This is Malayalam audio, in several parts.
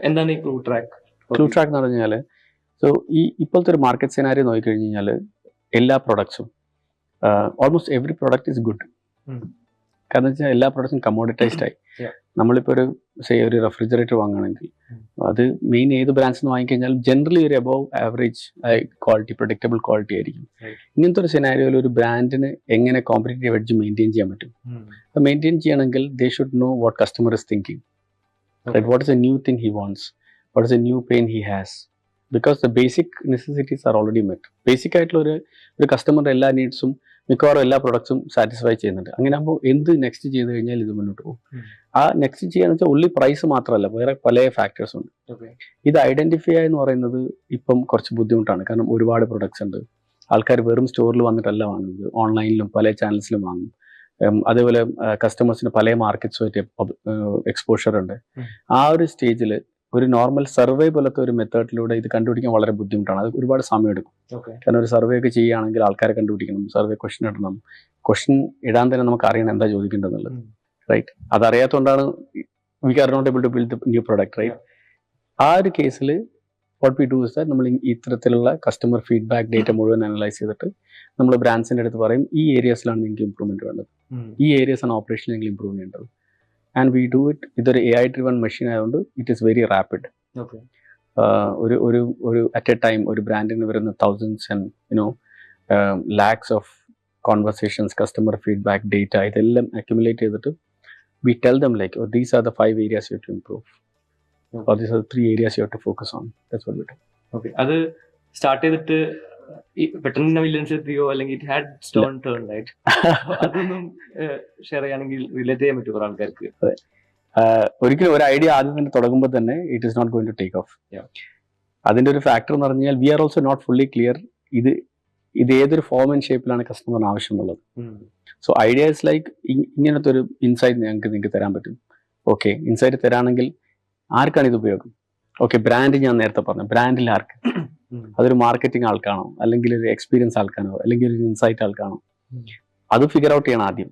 എന്താണ് ഈ ക്ലൂ ട്രാക്ക്? ക്ലൂ ട്രാക്ക് എന്ന് പറഞ്ഞു കഴിഞ്ഞാൽ, സോ ഇപ്പോഴത്തെ ഒരു മാർക്കറ്റ് സിനാരിയോ നോക്കിക്കഴിഞ്ഞ് കഴിഞ്ഞാൽ എല്ലാ പ്രൊഡക്ട്സും almost every product is good. കാരണം വെച്ചാൽ എല്ലാ പ്രൊഡക്ട്സും കമ്മോഡിറ്റൈസ്ഡ് ആയി. നമ്മളിപ്പോൾ ഒരു റെഫ്രിജറേറ്റർ വാങ്ങുകയാണെങ്കിൽ അത് മെയിൻ ഏത് ബ്രാൻഡ്സ് നിന്ന് വാങ്ങിക്കഴിഞ്ഞാൽ ജനറലി ഒരു above average quality, predictable quality ആയിരിക്കും. ഇങ്ങനത്തെ ഒരു സിനാരിയോയിൽ ഒരു ബ്രാൻഡിന് എങ്ങനെ കോമ്പറ്റേറ്റീവ് എഡ്ജ് മെയിൻറ്റെയിൻ ചെയ്യാൻ പറ്റും? അപ്പോൾ മെയിൻറ്റെയിൻ ചെയ്യണമെങ്കിൽ they should know what customer is thinking, what is A new thing he wants, what is A new pain he has, because the basic necessities are already met. Basic ആയിട്ടുള്ള ഒരു കസ്റ്റമറുടെ എല്ലാ നീഡ്സും മിക്കവാറും എല്ലാ പ്രൊഡക്ട്സും സാറ്റിസ്ഫൈ ചെയ്യുന്നുണ്ട്. അങ്ങനെ ആകുമ്പോൾ എന്ത് നെക്സ്റ്റ് ചെയ്ത് കഴിഞ്ഞാൽ ഇത് മുന്നോട്ട് പോകും. ആ നെക്സ്റ്റ് ചെയ്യാന്ന് വെച്ചാൽ ഒള്ളി പ്രൈസ് മാത്രമല്ല, വേറെ പല ഫാക്ടേഴ്സ് ഉണ്ട്. ഇത് ഐഡന്റിഫൈ എന്ന് പറയുന്നത് ഇപ്പം കുറച്ച് ബുദ്ധിമുട്ടാണ്. കാരണം ഒരുപാട് പ്രൊഡക്ട്സ് ഉണ്ട്. ആൾക്കാർ വെറും സ്റ്റോറിൽ വന്നിട്ടല്ല വാങ്ങുന്നത്, ഓൺലൈനിലും പല ചാനൽസിലും വാങ്ങും. അതേപോലെ കസ്റ്റമേഴ്സിന് പല മാർക്കറ്റ്സുമായിട്ട് എക്സ്പോഷർ ഉണ്ട്. ആ ഒരു സ്റ്റേജിൽ ഒരു നോർമൽ സർവേ പോലത്തെ ഒരു മെത്തേഡിലൂടെ ഇത് കണ്ടുപിടിക്കാൻ വളരെ ബുദ്ധിമുട്ടാണ്. അത് ഒരുപാട് സമയം എടുക്കും. കാരണം ഒരു സർവേ ഒക്കെ ചെയ്യുകയാണെങ്കിൽ ആൾക്കാരെ കണ്ടുപിടിക്കണം, സർവേ ക്വസ്റ്റ്യൻ ഇടണം. ക്വസ്റ്റ്യൻ ഇടാൻ തന്നെ നമുക്ക് അറിയണം എന്താ ചോദിക്കേണ്ടതെന്നുള്ളത്, റൈറ്റ്? അതറിയാത്തതുകൊണ്ടാണ് we are not able to build new product, right? ആ ഒരു കേസിൽ what we do is that നമ്മൾ ഇത്തരത്തിലുള്ള കസ്റ്റമർ ഫീഡ്ബാക്ക് ഡേറ്റ മുഴുവൻ അനലൈസ് ചെയ്തിട്ട് നമ്മൾ ബ്രാൻഡ്സിൻ്റെ അടുത്ത് പറയും ഈ ഏരിയാസിലാണ് നിങ്ങൾക്ക് ഇംപ്രൂവ്മെന്റ് വേണ്ടത്, ഈ ഏരിയാസാണ് ഓപ്പറേഷൻ നിങ്ങൾ ഇംപ്രൂവ് ചെയ്യേണ്ടത്. And we do it. ഇതൊരു AI ഡ്രിവൺ മെഷീൻ ആയതുകൊണ്ട് ഇറ്റ് ഈസ് വെരി റാപ്പിഡ്. ഒരു അറ്റ് എ ടൈം ഒരു ബ്രാൻഡിന് വരുന്ന thousands and lakhs of conversations, customer feedback data ഇതെല്ലാം അക്യുമുലേറ്റ് ചെയ്തിട്ട് V tell them like these are the 5 areas you have to improve, or these are the 3 areas you have to focus on. That's what we do. Okay. അത് സ്റ്റാർട്ട് ചെയ്തിട്ട് പെട്ടെന്ന് മില്യൻസ് എത്തിയോ അല്ലെങ്കിൽ it had stone turn, right? അതൊന്നും ഷെയർ ചെയ്യുകയാണെങ്കിൽ റിലേറ്റ് ചെയ്യാൻ പറ്റും കുറേ ആൾക്കാർക്ക്. ഒരിക്കലും ഒരു ഐഡിയ ആദ്യം തന്നെ തുടങ്ങുമ്പോൾ തന്നെ it is not going to take off. അതിൻ്റെ ഒരു ഫാക്ടർ എന്ന് പറഞ്ഞാൽ we are also not fully clear ഇത് ഏതൊരു ഫോം ആൻഡ് ഷേപ്പിലാണ് കസ്റ്റമറിന് ആവശ്യമുള്ളത്. സോ ഐഡിയ ഇസ് ലൈക്ക് ഇങ്ങനത്തെ ഒരു ഇൻസൈറ്റ് നിങ്ങൾക്ക് തരാൻ പറ്റും. ഓക്കെ, ഇൻസൈറ്റ് തരാണെങ്കിൽ ആർക്കാണ് ഇത് ഉപയോഗം? ഓക്കെ, ബ്രാൻഡ് ഞാൻ നേരത്തെ പറഞ്ഞു, ബ്രാൻഡിൽ ആർക്ക്? അതൊരു മാർക്കറ്റിംഗ് ആൾക്കാണോ, അല്ലെങ്കിൽ ഒരു എക്സ്പീരിയൻസ് ആൾക്കാണോ, അല്ലെങ്കിൽ ഒരു ഇൻസൈറ്റ് ആൾക്കാണോ? അത് ഫിഗർ ഔട്ട് ചെയ്യണം ആദ്യം,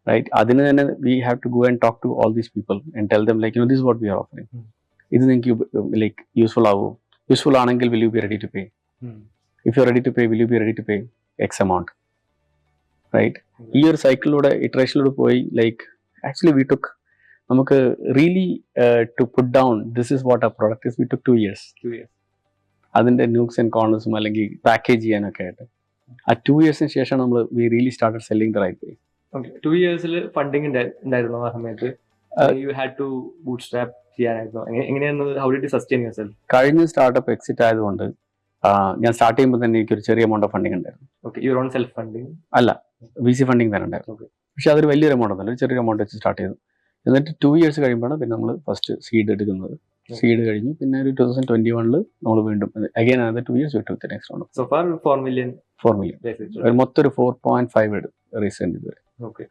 റൈറ്റ്? അതിന് തന്നെ we have to go and talk to all these people and tell them like this what we are offering. ഇത് നിങ്ങൾക്ക് ലൈക്ക് യൂസ്ഫുൾ ആവുമോ? യൂസ്ഫുൾ ആണെങ്കിൽ will you be ready to pay? If you ready to pay, will you be ready to pay X amount, right? ഈ ഒരു സൈക്കിളിലൂടെ ഇറ്ററേഷനിലൂടെ പോയി ലൈക്ക് ആക്ച്വലി വി ടുക്ക് നമുക്ക് really to put down this is what ആ product is, we took 2 years. അതിന്റെ ന്യൂക്സ് ആൻഡ് കോർണേഴ്സും അല്ലെങ്കിൽ പാക്കേജ് ചെയ്യാനൊക്കെ ആയിട്ട് ആ 2 years ശേഷം നമ്മൾ we really started selling the right way. 2 years funding ഉണ്ടായിരുന്നു ആ സമയത്ത്? You had to bootstrap ചെയ്യാനായിരുന്നു? എങ്ങനെയായിരുന്നു? How did you sustain yourself? കഴിഞ്ഞ സ്റ്റാർട്ടപ്പ് എക്സിറ്റ് ആയതുകൊണ്ട് ഞാൻ സ്റ്റാർട്ട് ചെയ്യുമ്പോൾ തന്നെ എനിക്കൊരു ചെറിയ എമൗണ്ട് ഓഫ് ഫണ്ടിങ് ഉണ്ടായിരുന്നു. Okay, your own self funding? അല്ല, VC ഫണ്ടിങ് തന്നെ ഉണ്ടായിരുന്നു. പക്ഷെ അതൊരു വലിയൊരു എമൗണ്ട് ഒന്നുമല്ല, ഒരു ചെറിയ എമൗണ്ട് വെച്ച് സ്റ്റാർട്ട് ചെയ്തു. എന്നിട്ട് 2 years കഴിയുമ്പോഴാണ് പിന്നെ നമ്മൾ ഫസ്റ്റ് സീഡ് എടുക്കുന്നത്. സീഡ് കഴിഞ്ഞു പിന്നെ ഒരു 2021 നമ്മൾ വീണ്ടും അഗൈൻ അത് 2 years വിട്ടു next round. So far 4 million മൊത്തം ഒരു 4.5 റീസെന്റ് ഇതുവരെ. ഓക്കെ.